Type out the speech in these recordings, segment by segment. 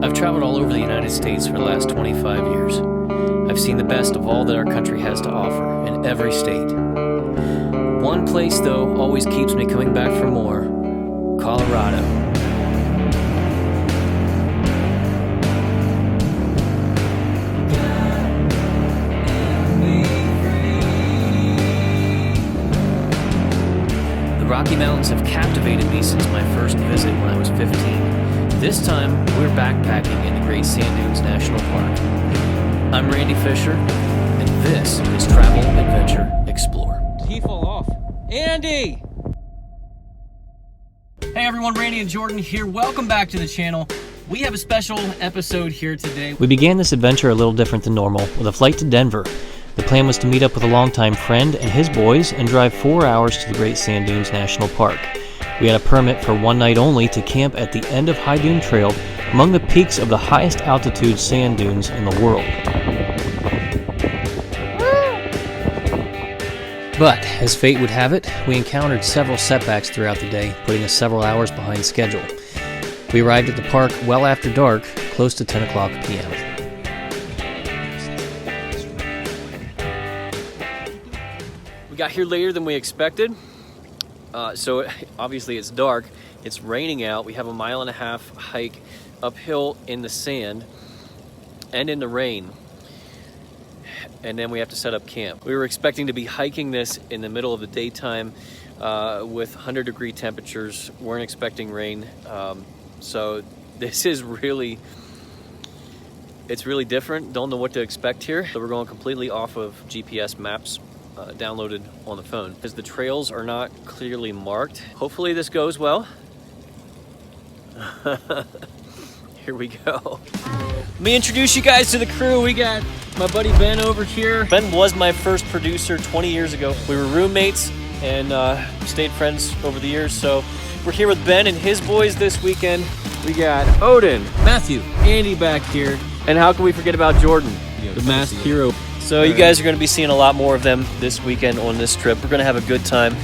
I've traveled all over the United States for the last 25 years. I've seen the best of all that our country has to offer in every state. One place, though, always keeps me coming back for more: Colorado. The Rocky Mountains have captivated me since my first visit when I was 15. This time, we're backpacking in the Great Sand Dunes National Park. I'm Randy Fisher, and this is Travel, Adventure, Explore. Did he fall off? Andy! Hey everyone, Randy and Jordan here. Welcome back to the channel. We have a special episode here today. We began this adventure a little different than normal with a flight to Denver. The plan was to meet up with a longtime friend and his boys and drive 4 hours to the Great Sand Dunes National Park. We had a permit for one night only to camp at the end of High Dune Trail among the peaks of the highest altitude sand dunes in the world. But, as fate would have it, we encountered several setbacks throughout the day, putting us several hours behind schedule. We arrived at the park well after dark, close to 10 o'clock p.m. We got here later than we expected. So obviously it's dark, it's raining out, we have a 1.5 mile hike uphill in the sand and in the rain, and then we have to set up camp. We were expecting to be hiking this in the middle of the daytime with 100-degree temperatures, weren't expecting rain, so this is really different, don't know what to expect here. So we're going completely off of GPS maps downloaded on the phone because the trails are not clearly marked. Hopefully this goes well. Here we go. Let me introduce you guys to the crew. We got my buddy Ben over here. Ben was my first producer 20 years ago. We were roommates and stayed friends over the years. So we're here with Ben and his boys this weekend. We got Odin, Matthew, Andy back here. And how can we forget about Jordan, the masked hero? So you guys are going to be seeing a lot more of them this weekend on this trip. We're going to have a good time.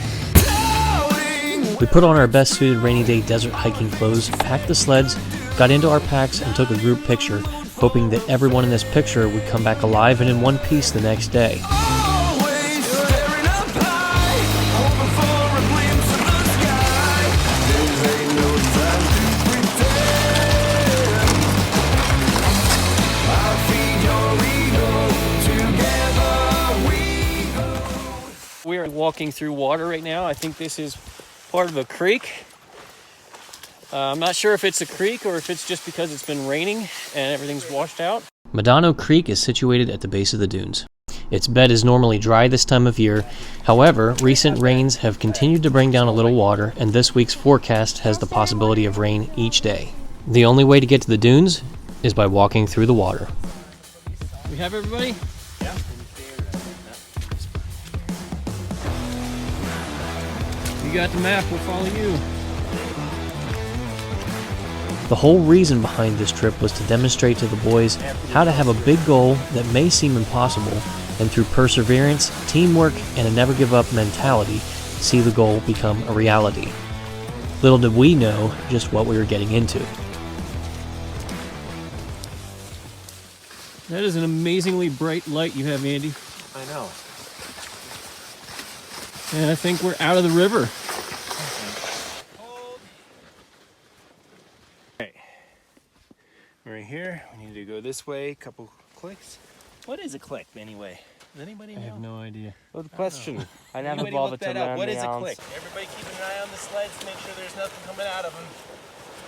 We put on our best suited rainy day desert hiking clothes, packed the sleds, got into our packs, and took a group picture, hoping that everyone in this picture would come back alive and in one piece the next day. We are walking through water right now. I think this is part of a creek. I'm not sure if it's a creek or if it's just because it's been raining and everything's washed out. Medano Creek is situated at the base of the dunes. Its bed is normally dry this time of year. However, recent rains have continued to bring down a little water, and this week's forecast has the possibility of rain each day. The only way to get to the dunes is by walking through the water. We have everybody? Yeah. You got the map, we'll follow you. The whole reason behind this trip was to demonstrate to the boys how to have a big goal that may seem impossible, and through perseverance, teamwork, and a never-give-up mentality, see the goal become a reality. Little did we know just what we were getting into. That is an amazingly bright light you have, Andy. I know. And I think we're out of the river. Okay. We're here. We need to go this way. A couple clicks. What is a click anyway? Does anybody know? I have no idea. Good question. I never Anybody bothered look to that learn up? What the is a ounce. click? Everybody keep an eye on the sleds to make sure there's nothing coming out of them.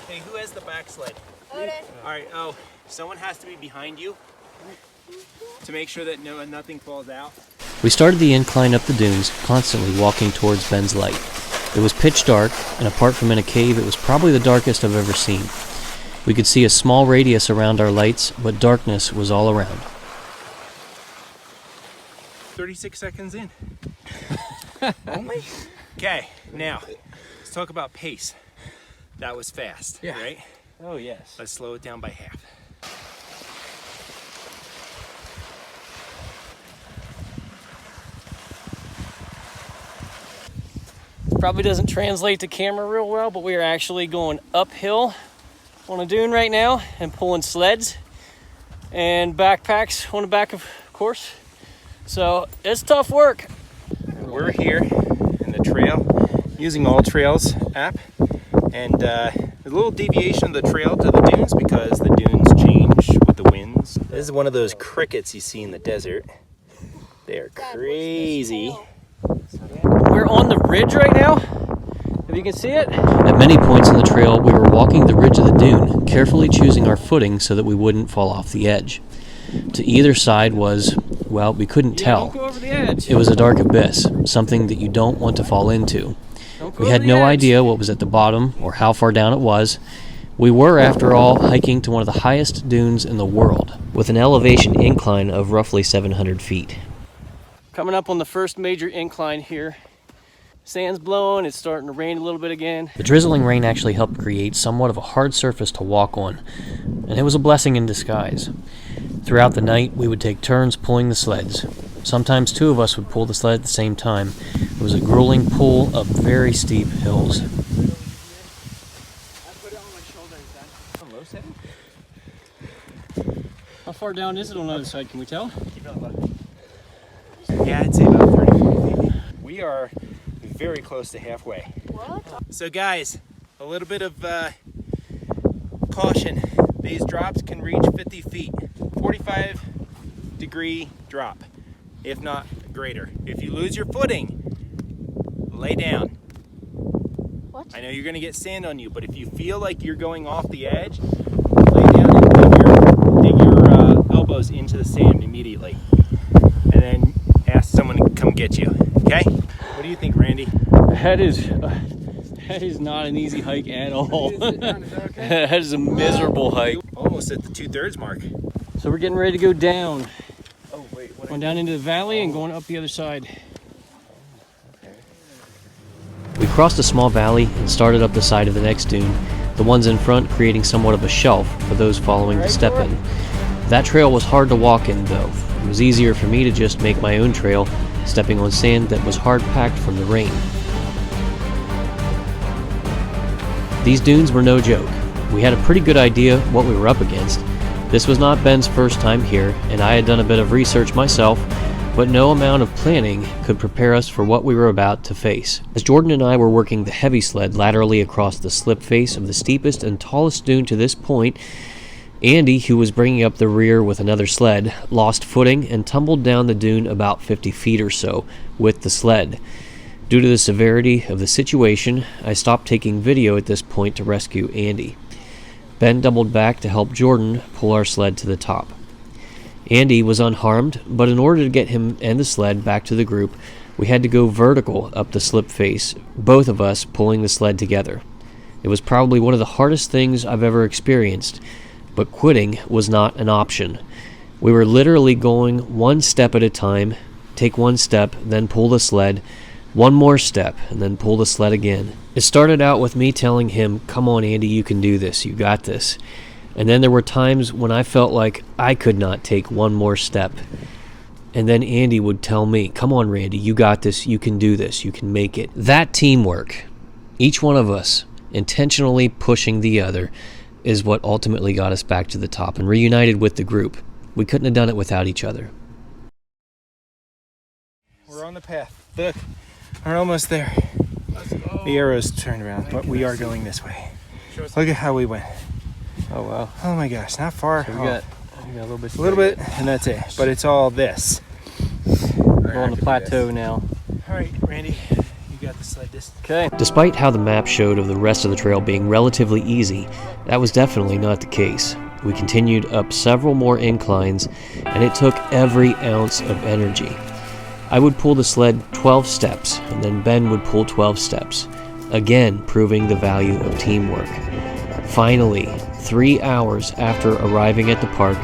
Hey, who has the back sled? Odin. All right. Oh, someone has to be behind you to make sure that nothing falls out. We started the incline up the dunes, constantly walking towards Ben's light. It was pitch dark, and apart from in a cave, it was probably the darkest I've ever seen. We could see a small radius around our lights, but darkness was all around. 36 seconds in. Only? Okay, now, let's talk about pace. That was fast, right? Oh, yes. Let's slow it down by half. Probably doesn't translate to camera real well, but we are actually going uphill on a dune right now and pulling sleds and backpacks on the back, of course. So it's tough work. We're here in the trail using All Trails app, and a little deviation of the trail to the dunes because the dunes change with the winds. This is one of those crickets you see in the desert. They are crazy. We're on the ridge right now, if you can see it. At many points on the trail, we were walking the ridge of the dune, carefully choosing our footing so that we wouldn't fall off the edge. To either side was, well, we couldn't tell. Don't go over the edge. It was a dark abyss, something that you don't want to fall into. We had no idea what was at the bottom or how far down it was. We were, after all, hiking to one of the highest dunes in the world, with an elevation incline of roughly 700 feet. Coming up on the first major incline here. Sand's blowing, it's starting to rain a little bit again. The drizzling rain actually helped create somewhat of a hard surface to walk on, and it was a blessing in disguise. Throughout the night, we would take turns pulling the sleds. Sometimes two of us would pull the sled at the same time. It was a grueling pull up very steep hills. How far down is it on the other side, can we tell? Yeah, I'd say about 30 feet. We are very close to halfway. What? So guys, a little bit of caution. These drops can reach 50 feet. 45-degree drop, if not greater. If you lose your footing, lay down. What? I know you're gonna get sand on you, but if you feel like you're going off the edge, lay down and dig your elbows into the sand immediately. And then ask someone to come get you, okay? What do you think, Randy? That is not an easy hike at all. That is a miserable hike. Almost at the 2/3 mark. So we're getting ready to go down. Oh wait, what? Going down into the valley and going up the other side. We crossed a small valley and started up the side of the next dune, the ones in front creating somewhat of a shelf for those following to step in. That trail was hard to walk in though. It was easier for me to just make my own trail, stepping on sand that was hard packed from the rain. These dunes were no joke. We had a pretty good idea what we were up against. This was not Ben's first time here, and I had done a bit of research myself, but no amount of planning could prepare us for what we were about to face. As Jordan and I were working the heavy sled laterally across the slip face of the steepest and tallest dune to this point, Andy, who was bringing up the rear with another sled, lost footing and tumbled down the dune about 50 feet or so with the sled. Due to the severity of the situation, I stopped taking video at this point to rescue Andy. Ben doubled back to help Jordan pull our sled to the top. Andy was unharmed, but in order to get him and the sled back to the group, we had to go vertical up the slip face, both of us pulling the sled together. It was probably one of the hardest things I've ever experienced, but quitting was not an option. We were literally going one step at a time, take one step, then pull the sled, one more step, and then pull the sled again. It started out with me telling him, "Come on, Andy, you can do this, you got this." And then there were times when I felt like I could not take one more step. And then Andy would tell me, "Come on, Randy, you got this, you can do this, you can make it." That teamwork, each one of us intentionally pushing the other, is what ultimately got us back to the top and reunited with the group. We couldn't have done it without each other. We're on the path. Look, we're almost there. The arrow's turned around, but we are going this way. Look at how we went. Oh wow. Oh my gosh, not far. So we got a little bit. A little bit, and that's it. But it's all this. We're on the plateau now. All right, Randy, you got the sled distance. Okay. Despite how the map showed of the rest of the trail being relatively easy, that was definitely not the case. We continued up several more inclines, and it took every ounce of energy. I would pull the sled 12 steps, and then Ben would pull 12 steps, again proving the value of teamwork. Finally, 3 hours after arriving at the park,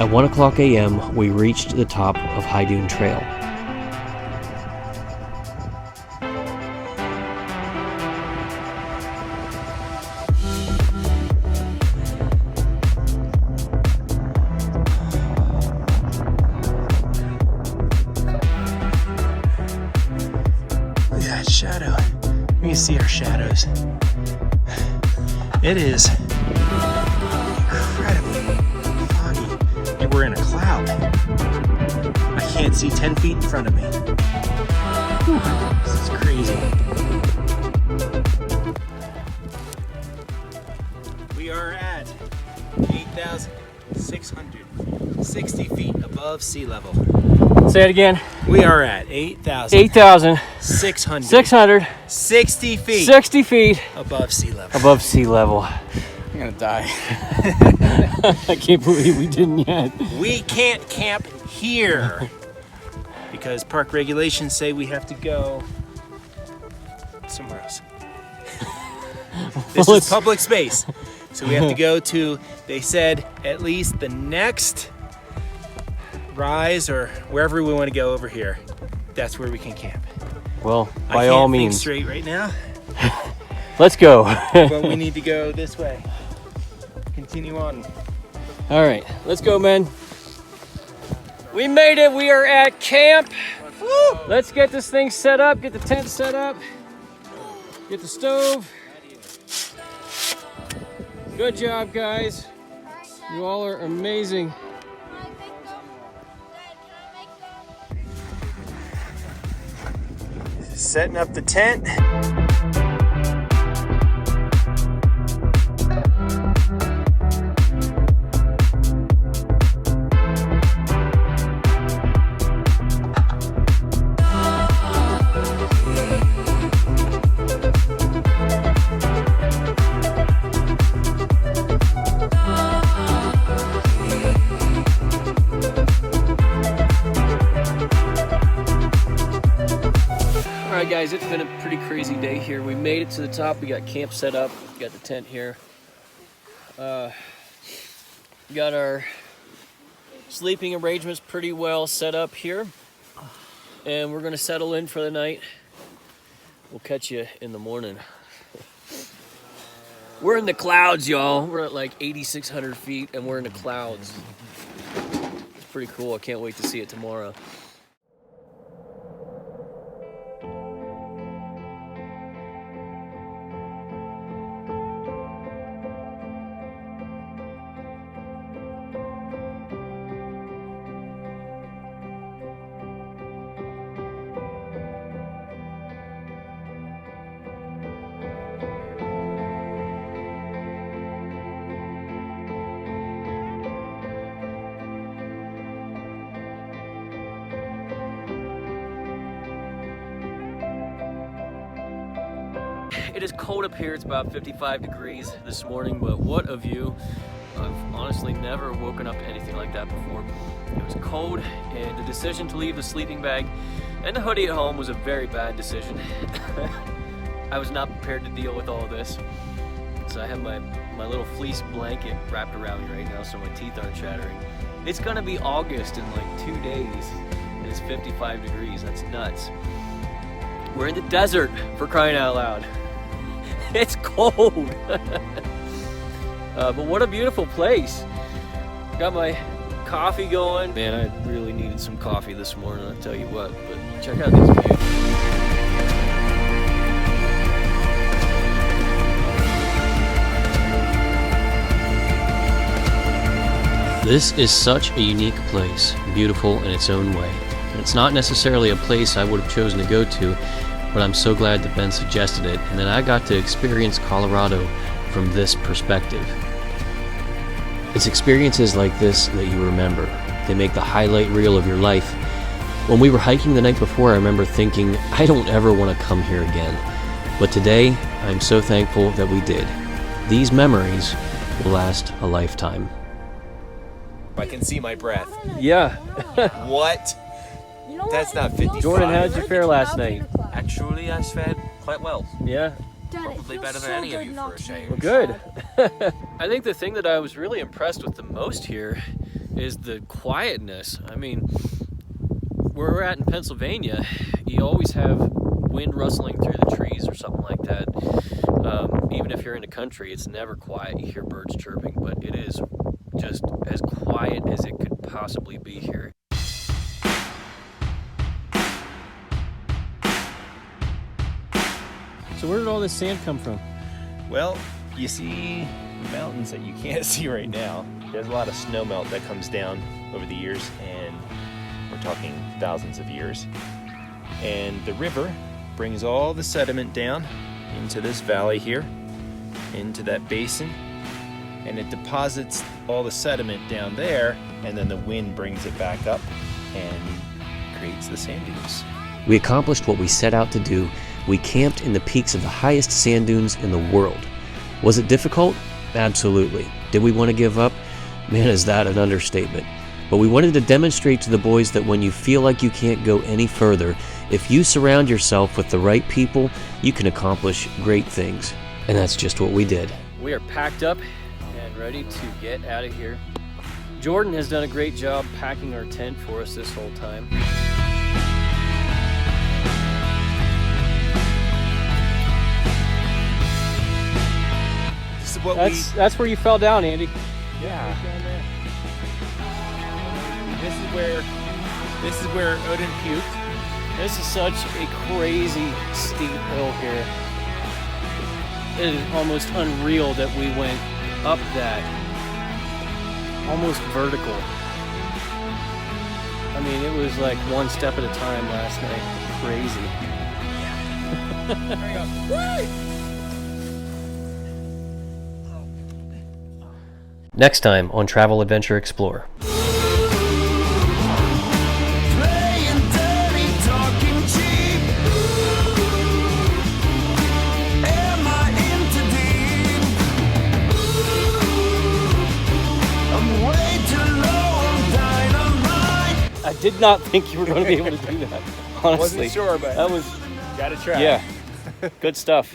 at 1 o'clock a.m., we reached the top of High Dune Trail. Look at that shadow. We can see our shadows. It is like we're in a cloud. I can't see 10 feet in front of me. Whew, this is crazy. We are at 8,660 feet above sea level. Say it again. We are at 8,660 660 feet above sea level. above sea level. I'm gonna die. I can't believe we didn't yet. We can't camp here because park regulations say we have to go somewhere else. This is public space, so we have to go to, they said, at least the next rise or wherever we want to go over here. That's where we can camp. Well, I by can't all think means, straight right now, let's go. but we need to go this way. Continue on. All right, let's go, men. We made it. We are at camp. Woo! Let's get this thing set up, get the tent set up, get the stove. Good job, guys. You all are amazing. Setting up the tent. All right, guys, it's been a pretty crazy day here. We made it to the top. We got camp set up. We got the tent here. We got our sleeping arrangements pretty well set up here. And we're gonna settle in for the night. We'll catch you in the morning. We're in the clouds, y'all. We're at like 8,600 feet and we're in the clouds. It's pretty cool. I can't wait to see it tomorrow. It is cold up here. It's about 55 degrees this morning, but what a view. I've honestly never woken up to anything like that before. It was cold, and the decision to leave the sleeping bag and the hoodie at home was a very bad decision. I was not prepared to deal with all of this. So I have my little fleece blanket wrapped around me right now so my teeth aren't chattering. It's gonna be August in like 2 days, and it's 55 degrees. That's nuts. We're in the desert, for crying out loud. It's cold. But what a beautiful place. Got my coffee going. Man, I really needed some coffee this morning, I'll tell you what. But check out this view. This is such a unique place, beautiful in its own way. It's not necessarily a place I would have chosen to go to, but I'm so glad that Ben suggested it, and that I got to experience Colorado from this perspective. It's experiences like this that you remember. They make the highlight reel of your life. When we were hiking the night before, I remember thinking, I don't ever want to come here again. But today, I'm so thankful that we did. These memories will last a lifetime. I can see my breath. Yeah. What? That's not 55. Jordan, how did you fare last night? Actually, I fared quite well. Yeah? Probably better than any of you for a change. Well, good. I think the thing that I was really impressed with the most here is the quietness. I mean, where we're at in Pennsylvania, you always have wind rustling through the trees or something like that. Even if you're in the country, it's never quiet. You hear birds chirping, but it is just as quiet as it could possibly be here. So where did all this sand come from? Well, you see mountains that you can't see right now. There's a lot of snow melt that comes down over the years, and we're talking thousands of years. And the river brings all the sediment down into this valley here, into that basin, and it deposits all the sediment down there, and then the wind brings it back up and creates the sand dunes. We accomplished what we set out to do. We camped in the peaks of the highest sand dunes in the world. Was it difficult? Absolutely. Did we want to give up? Man, is that an understatement. But we wanted to demonstrate to the boys that when you feel like you can't go any further, if you surround yourself with the right people, you can accomplish great things. And that's just what we did. We are packed up and ready to get out of here. Jordan has done a great job packing our tent for us this whole time. This is what That's where you fell down, Andy. Yeah. This is where Odin puked. This is such a crazy steep hill here. It is almost unreal that we went up that, almost vertical. I mean, it was like one step at a time last night. Crazy. Next time on Travel Adventure Explorer. I did not think you were going to be able to do that, honestly. Wasn't sure, but that was, gotta try. yeah, good stuff.